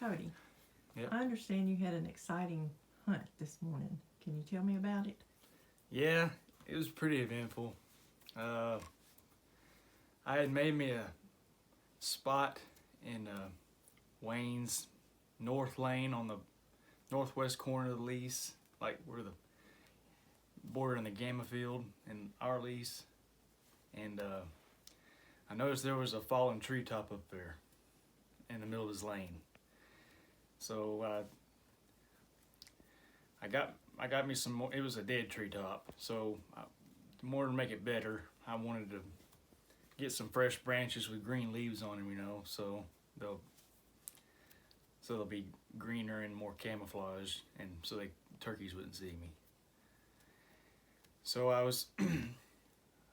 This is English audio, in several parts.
Kody, Yep. I understand you had an exciting hunt this morning. Can you tell me about it? Yeah, it was pretty eventful. Uh, I had made me a spot in Wayne's North Lane on the northwest corner of the lease, like where the border in the Gamma Field and our lease. And I noticed there was a fallen treetop up there in the middle of his lane. So I got me some more. It was a dead treetop, so more to make it better, I wanted to get some fresh branches with green leaves on them, so they'll be greener and more camouflage, and so turkeys wouldn't see me. So I was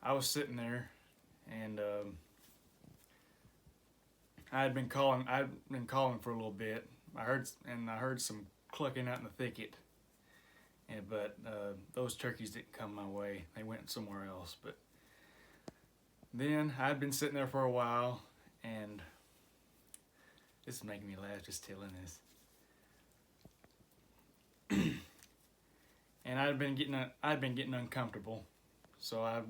I was sitting there, and I'd been calling for a little bit. I heard some clucking out in the thicket, but those turkeys didn't come my way. They went somewhere else. But then I'd been sitting there for a while, and this is making me laugh just telling this. And I'd been getting uncomfortable, so I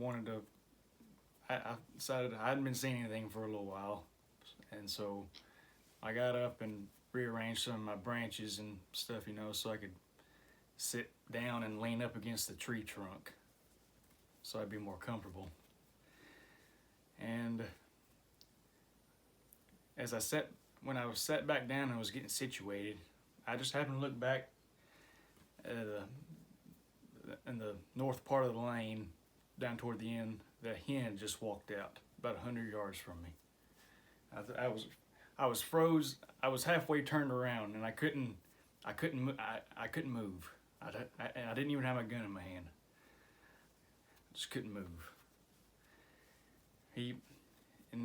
decided I hadn't been seeing anything for a little while, and so I got up and rearranged some of my branches and stuff, so I could sit down and lean up against the tree trunk, so I'd be more comfortable. And when I was sat back down and was getting situated, I just happened to look back in the north part of the lane, down toward the end. The hen just walked out about 100 yards from me. I was froze. I was halfway turned around, and I couldn't move. I didn't even have a gun in my hand. I just couldn't move.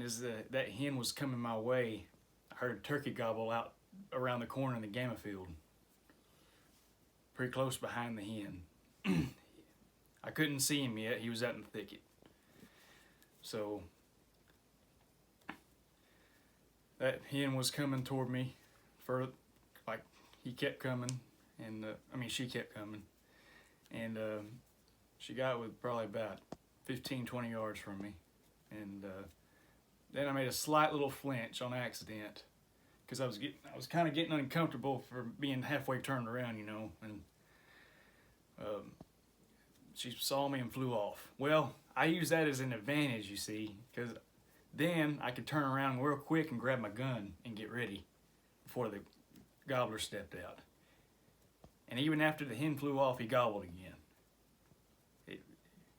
As that hen was coming my way, I heard a turkey gobble out around the corner in the Gamma Field, pretty close behind the hen. I couldn't see him yet. He was out in the thicket. So that hen was coming toward me he kept coming, and she kept coming, and she got with probably about 15-20 yards from me, and then I made a slight little flinch on accident, because I was kind of getting uncomfortable for being halfway turned around, and she saw me and flew off. Well, I used that as an advantage, you see, because then I could turn around real quick and grab my gun and get ready before the gobbler stepped out. And even after the hen flew off, he gobbled again.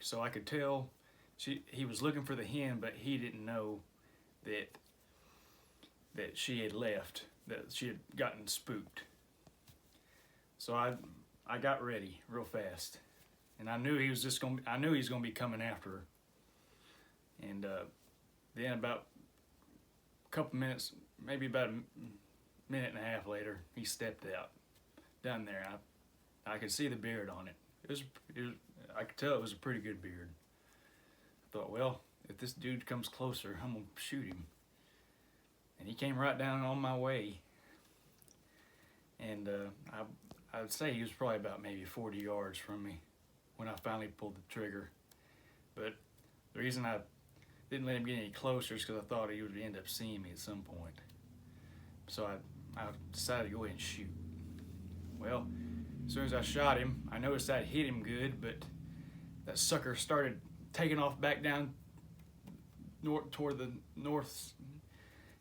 So I could tell he was looking for the hen, but he didn't know that she had left, that she had gotten spooked. So I got ready real fast, and I knew he was gonna be coming after her. And then about a couple minutes, maybe about a minute and a half later, he stepped out down there. I could see the beard on it. I could tell it was a pretty good beard. I thought, well, if this dude comes closer, I'm gonna shoot him. And he came right down on my way. And I would say he was probably about maybe 40 yards from me when I finally pulled the trigger. But the reason I didn't let him get any closer is because I thought he would end up seeing me at some point. So I decided to go ahead and shoot. Well, as soon as I shot him, I noticed I hit him good, but that sucker started taking off back down toward the north.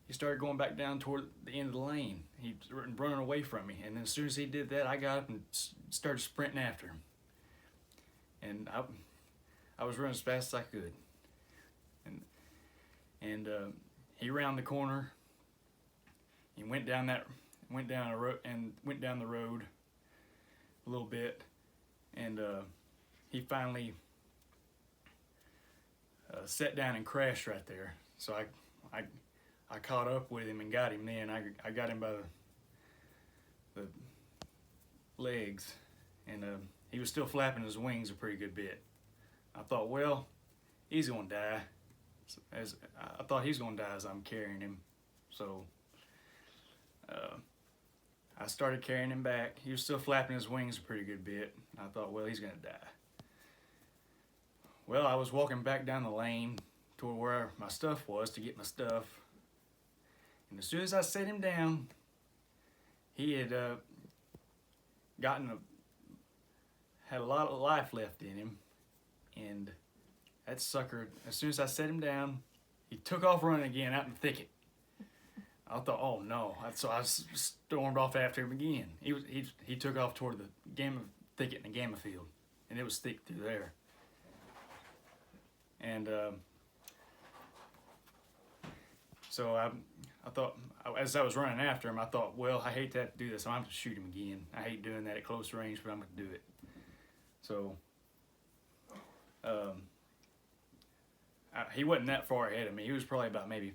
He started going back down toward the end of the lane. He was running away from me, and then as soon as he did that, I got up and started sprinting after him. And I was running as fast as I could. And he rounded the corner. He went down the road a little bit, and he finally sat down and crashed right there. So I caught up with him and got him then. I got him by the legs, and he was still flapping his wings a pretty good bit. I thought, well, he's gonna die. I thought he's gonna die as I'm carrying him. So I started carrying him back. He was still flapping his wings a pretty good bit. I thought, well, he's gonna die. Well, I was walking back down the lane toward where my stuff was to get my stuff. And as soon as I set him down, he had had a lot of life left in him. And that sucker, as soon as I set him down, he took off running again out in the thicket. I thought, oh no. So I stormed off after him again. He took off toward the gamma thicket in the gamma field. And it was thick through there. And so I thought, as I was running after him, I thought, well, I hate to have to do this. I'm going to shoot him again. I hate doing that at close range, but I'm going to do it. So he wasn't that far ahead of me. He was probably about maybe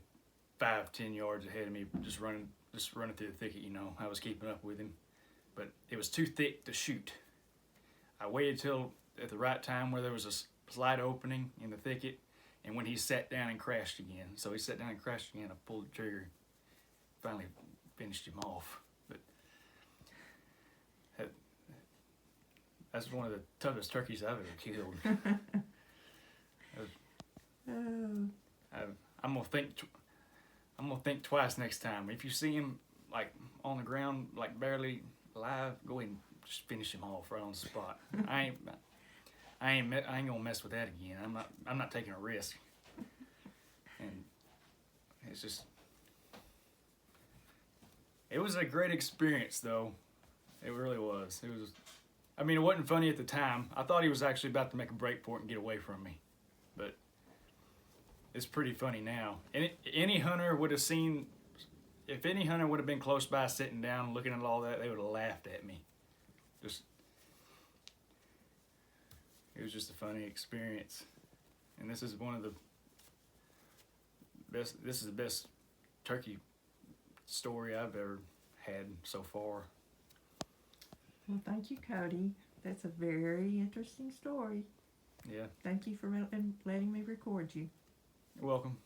5-10 yards ahead of me, just running through the thicket. I was keeping up with him, but it was too thick to shoot. I waited till at the right time where there was a slight opening in the thicket, and when he sat down and crashed again. So he sat down and crashed again. I pulled the trigger, finally finished him off. But that's one of the toughest turkeys I've ever killed. I'm gonna think twice next time. If you see him like on the ground, like barely alive, go ahead and just finish him off right on the spot. I ain't gonna mess with that again. I'm not taking a risk. And it's just, it was a great experience though. It really was. It wasn't funny at the time. I thought he was actually about to make a break for it and get away from me, but it's pretty funny now. And if any hunter would have been close by sitting down looking at all that, they would have laughed at me. It was just a funny experience. And this is the best turkey story I've ever had so far. Well, thank you, Kody. That's a very interesting story. Yeah. Thank you for letting me record you. You're welcome.